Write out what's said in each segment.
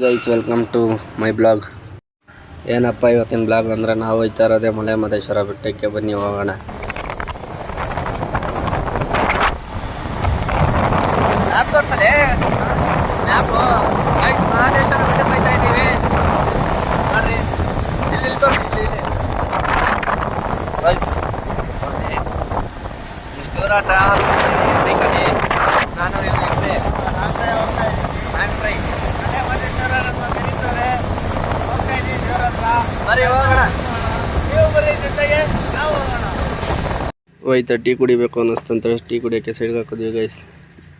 Guys welcome to my blog. ಏನಪ್ಪ ಇವತ್ತಿನ blog ಅಂದರೆ ನಾವು ಹೋಗ್ತಾ ಇರೋದೇ ಮಲೆ ಮಹದೇಶ್ವರ ಬೆಟ್ಟಕ್ಕೆ. ಬನ್ನಿ ಹೋಗೋಣ. ಮಹದೇಶ್ವರ ಬೆಟ್ಟಕ್ಕೆ ಹೋಗ್ತಾ ಇದ್ದೀವಿ ನೋಡ್ರಿ. ಇಲ್ಲಿ ತೋರಿಸಿ ಇಷ್ಟು ದೂರ ಬೈಕಲ್ಲಿ ನಾನು ಹೋಯ್ತಾ ಟೀ ಕುಡಿಬೇಕು ಅನ್ನಿಸ್ತಂತ ಟೀ ಕುಡಿಯೋಕ್ಕೆ ಸೈಡ್ಗೆ ಹಾಕೋದ್ವಿ ಗೈಸ್.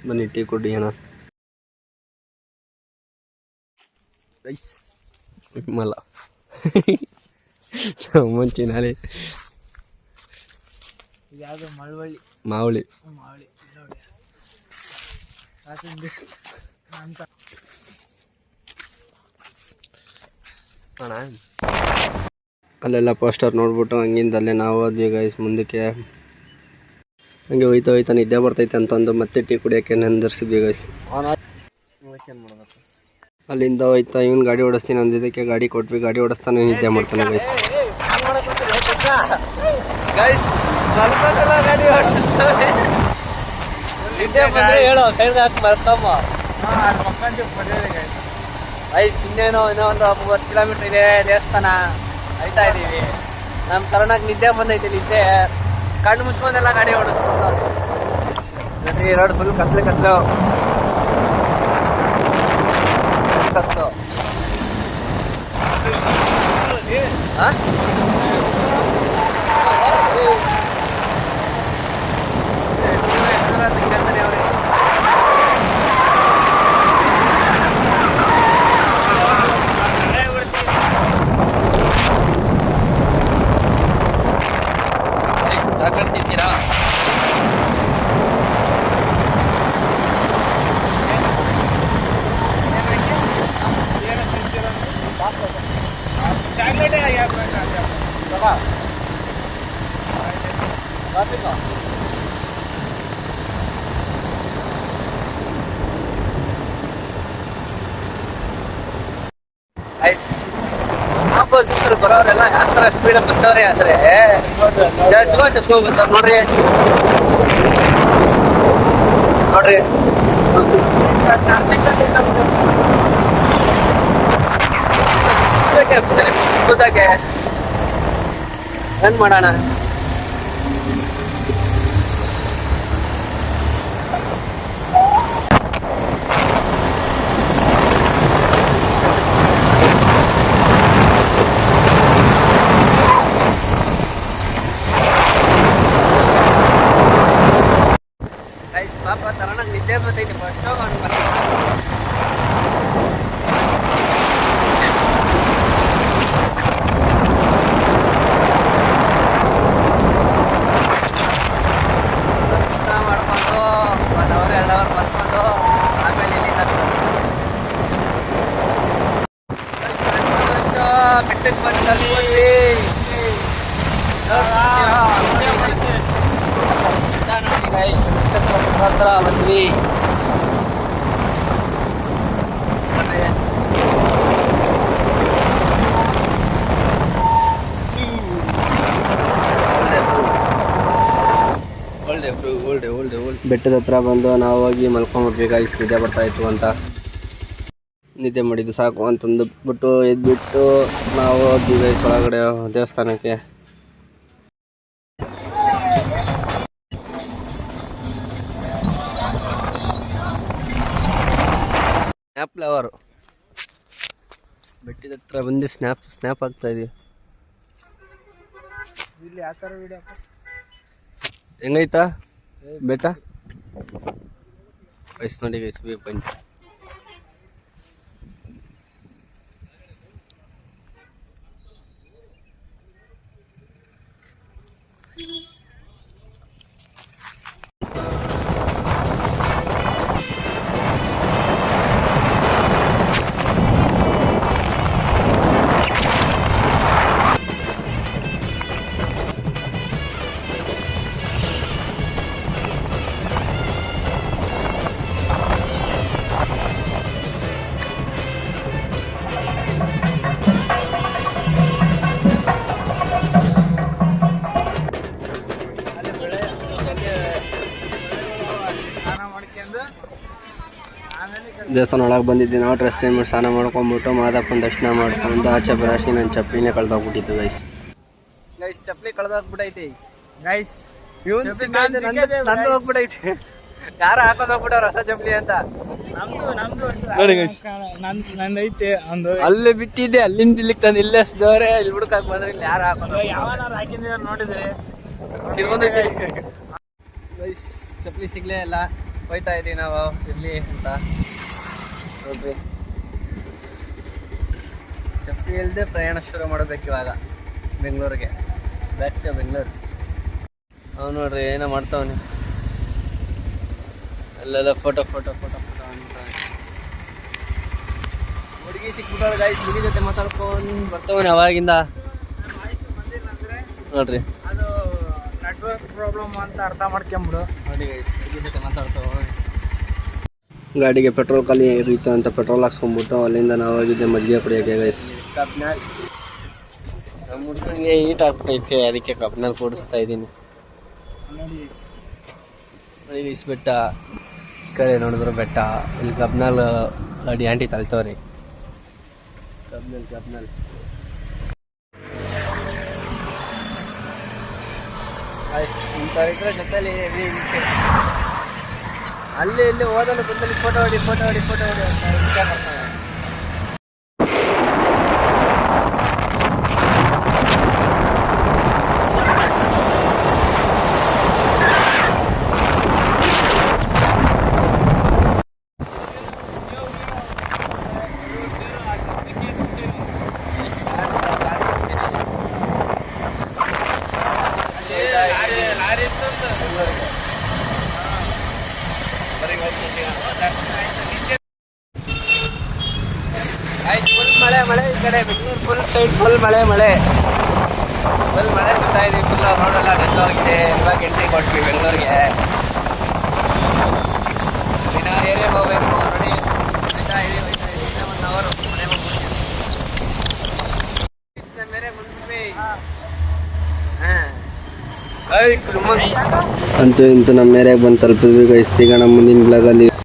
ಬನ್ನಿ ಟೀ ಕುಡಿಯೋಣ. ಗೈಸ್ ಮಲ್ಲ ಮುಂಚಿನಲ್ಲಿ ಮಾವಳಿ ಅಲ್ಲೆಲ್ಲ ಪೋಸ್ಟರ್ ನೋಡ್ಬಿಟ್ಟು ಹಂಗಿಂದ ಅಲ್ಲೇ ನಾವು ಹೋದ್ವಿ ಗೈಸ್ ಮುಂದಕ್ಕೆ. ಹಂಗೆ ಹೋಯ್ತಾ ನಿದ್ದೆ ಬರ್ತೈತೆ ಅಂತಂದು ಮತ್ತೆ ಟೀ ಕುಡಿಯೋಕ್ಕೆ ನೆಂದರ್ಸಿದ್ವಿ ಗೈಸ್. ಅಲ್ಲಿಂದ ಹೋಯ್ತಾ ಇವ್ನು ಗಾಡಿ ಓಡಿಸ್ತೀನಿ ಅಂದಿದ್ದಕ್ಕೆ ಗಾಡಿ ಕೊಟ್ವಿ. ಗಾಡಿ ಓಡಿಸ್ತಾನೆ ನಿದ್ದೆ ಮಾಡ್ತಾನೆ ಗೈಸ್. ನಿದ್ದೆ ಬಂದರೆ ಹೇಳೋ ಸೈಡ್ಗೆ ಹಾಕಿ ಮರ್ತಮ್ಮ ಗೈಸ್. ಇನ್ನೇನೋ ಇನ್ನೂ ಒಂದು 30 ಕಿಲೋಮೀಟ್ರ್ ಇದೆ ದೇವಸ್ಥಾನ. ಆಯ್ತಾ ಇದ್ದೀವಿ. ನಮ್ಮ ಕರ್ನಾಟಕ ನಿದ್ದೆ ಬಂದೈತೆ. ನಿದ್ದೆ ಕಣ್ಣು ಮುಚ್ಕೊಂಡೆಲ್ಲ ಗಾಡಿ ಓಡಿಸ್ತೀವಿ. ರೋಡ್ ಫುಲ್ ಕತ್ಲು ಹಾಂ ಚಾಕರ್ತಿದ್ದೀರಾ? ಬರೋರೆಲ್ಲ ಯಾವ ಥರ ಸ್ಪೀಡಾಗಿ ಬರ್ತಾವ್ರೆ ಅಂದರೆ ಚಚ್ಕೊಂಡ್ ಬರ್ತಾರೆ ನೋಡ್ರಿ. ಕೂತಾಗೆ ಏನ್ ಮಾಡೋಣ. ಪಾಪ ತರೋಣ ನಿದ್ದೆ ಬರ್ತೈತೆ. ಫಸ್ಟ್ ಮಾಡ್ಕೊಂಡು 1 ಅವರ್ 2 ಅವರ್ ಬರ್ಕೊಂಡು ಆಮೇಲೆ ಇಲ್ಲಿಂದ ಬೆಟ್ಟಕ್ಕೆ ಬಂದು ತಲುಪಿದ್ವಿ. ನೋಡಿ ಗೈಸ್ ಹತ್ರ ಬಂದ್ವಿ. ಬೆಟ್ಟದ ಹತ್ರ ಬಂದು ನಾವು ಹೋಗಿ ಮಲ್ಕೊಂಡ್ಬಿಟ್ವಿ ಗೈಸ್. ನಿದ್ದೆ ಬರ್ತಾಯಿತ್ತು ಅಂತ ನಿದ್ದೆ ಮಾಡಿದ್ದು ಸಾಕು ಅಂತಂದು ಬಿಟ್ಟು ಎದ್ಬಿಟ್ಟು ನಾವು ಹೋದ್ವಿ ಗೈಸ್ ಒಳಗಡೆ ದೇವಸ್ಥಾನಕ್ಕೆ. ಸ್ನ್ಯಾಪ್ ಲವರು ಬೆಟ್ಟದ ಹತ್ರ ಬಂದು ಸ್ನ್ಯಾಪ್ ಆಗ್ತಾ ಇದೀವಿ. ಹೆಂಗೈತಾ ಬೆಟ್ಟ ಗೈಸ್? ನೋಡಿ ಗೈಸ್ ವ್ಯೂ ಪಾಯಿಂಟ್. ದೇವಸ್ಥಾನ ಒಳಗೆ ಬಂದಿದ್ದೆ ನಾವು. ಡ್ರೆಸ್ ಚೇಂಜ್ ಮಾಡಿ ಸ್ನಾನ ಮಾಡ್ಕೊಂಬಿಟ್ಟು ಮಾದಪ್ಪನ ದರ್ಶನ ಮಾಡ್ಕೊಂಡು ಆಚೆ ಬರಾಶಿ ನನ್ನ ಚಪ್ಪಲಿನೇ ಕಳ್ದೋಗ್ಬಿಟ್ಟಿತ್ತು ಗೈಸ್. ಚಪ್ಪಲಿ ಕಳ್ದೋಗ್ಬಿಟ್ಟೈತಿ ಗೈಸ್. ನಂದು ಹೋಗ್ಬಿಟ್ಟೈತಿ. ಯಾರು ಹಾಕೊಂಡ್ ಹೋಗ್ಬಿಟ್ಟವ್ರ ಹೊಸ ಚಪ್ಪಲಿ ಅಂತ ನೋಡಿ ಗೈಸ್. ನಂದೈತೆ ಒಂದು ಅಲ್ಲೇ ಬಿಟ್ಟಿದ್ದೆ, ಅಲ್ಲಿಂದ ಇಲ್ಲಿಗೆ ತಂದು ಇಲ್ಲೇ ಜೋರೆ ಇಲ್ಲಿ ಹುಡುಕಾಕ್ ಬಂದ್ರೆ ಇಲ್ಲಿ ಯಾರು ಹಾಕಿದ್ರೆ ನೋಡಿದ್ರೆ ಗೈಸ್ ಚಪ್ಪಲಿ ಸಿಗ್ಲೇ ಇಲ್ಲ. ಹೋಯ್ತಾ ಇದೀವಿ ನಾವು ಇರ್ಲಿ ಅಂತ ನೋಡ್ರಿ. ಚಪ್ಪಲಿ ಇಲ್ಲದೆ ಪ್ರಯಾಣ ಶುರು ಮಾಡಬೇಕು ಇವಾಗ ಬೆಂಗಳೂರಿಗೆ. Back to Bengaluru. ಅವ್ನು ನೋಡ್ರಿ ಏನೋ ಮಾಡ್ತಾವನಿ. ಅಲ್ಲೆಲ್ಲ ಫೋಟೋ ಫೋಟೋ ಫೋಟೋ ಫೋಟೋ ಅಂತ ಹುಡುಗಿ ಸಿಕ್ಬಿಟ್ಟವ್ರು ಗೈಸ್. ಹುಡುಗಿ ಜೊತೆ ಮಾತಾಡ್ಕೊಂಡು ಬರ್ತಾವನಿ ಅವಾಗಿಂದ ನೋಡ್ರಿ. ಅದು ನೆಟ್ವರ್ಕ್ ಪ್ರಾಬ್ಲಮ್ ಅಂತ ಅರ್ಥ ಮಾಡ್ಕೊಂಬಿಡು. ನೋಡಿ ಗೈಸ್ ಹುಡುಗಿ ಜೊತೆ ಮಾತಾಡ್ತಾವ. ಗಾಡಿಗೆ ಪೆಟ್ರೋಲ್ ಖಾಲಿ ಇರುತ್ತೆ ಅಂತ ಪೆಟ್ರೋಲ್ ಹಾಕ್ಸ್ಕೊಂಡ್ಬಿಟ್ಟು ಅಲ್ಲಿಂದ ನಾವು ಹೋಗಿದ್ದೆ ಮಜ್ಜಿಗೆ ಕುಡಿಯೋಕ್ಕೆ ಗೈಸ್. ನಮ್ಮ ಹುಡುಗನಿಗೆ ಹೀಟ್ ಆಗ್ಬಿಟ್ಟೈತೆ, ಅದಕ್ಕೆ ಕಬ್ನಲ್ಲಿ ಕೂಡಿಸ್ತಾ ಇದ್ದೀನಿ. ನೋಡಿ ಗೈಸ್ ಬೆಟ್ಟ ಕಡೆ ನೋಡಿದ್ರು ಬೆಟ್ಟ. ಇಲ್ಲಿ ಕಬ್ನಲ್ಲಿ ಗಾಡಿ ಆಂಟಿ ತಳ್ತವ್ರಿ. ಕಬ್ನಲ್ಲಿ ಇಂಥವ್ರಿದ್ರೆ ಜೊತೆಲಿ ಅಲ್ಲಿ ಇಲ್ಲಿ ಹೋದಲ್ಲಿ ಬಂದಲ್ಲಿ ಫೋಟೋ ಹೊಡಿ ಅಂತ ಬರ್ತಾರೆ. ಫುಲ್ ಮಳೆ ಈ ಕಡೆ ಬೆಂಗಳೂರು ಫುಲ್ ಸೈಡ್ ಫುಲ್ ಮಳೆ ಬರ್ತಾ ಇದೀವಿ. ಫುಲ್ ರೋಡೆಲ್ಲ ನೆಟ್ಟೋಗಿದೆ. ಇವಾಗ ಎಂಟ್ರಿ ಕೊಟ್ವಿ ಬೆಂಗಳೂರಿಗೆ. ದಿನ ಏರಿಯಾಗೆ ಹೋಗ್ಬೇಕು ನೋಡಿ. ಹೋಯ್ತಾ ಇದೀವಿ 1 ಅವರ್ ಮನೆ ಅಂತೂ ಇಂತೂ ನಮ್ಮ ಏರಿಯಾಗೆ ಬಂದು ತಲುಪಿದ್ವಿ ಗೈಸ್. ಸಿಗೋಣ ಮುಂದಿನ ಬ್ಲಾಗಲ್ಲಿ.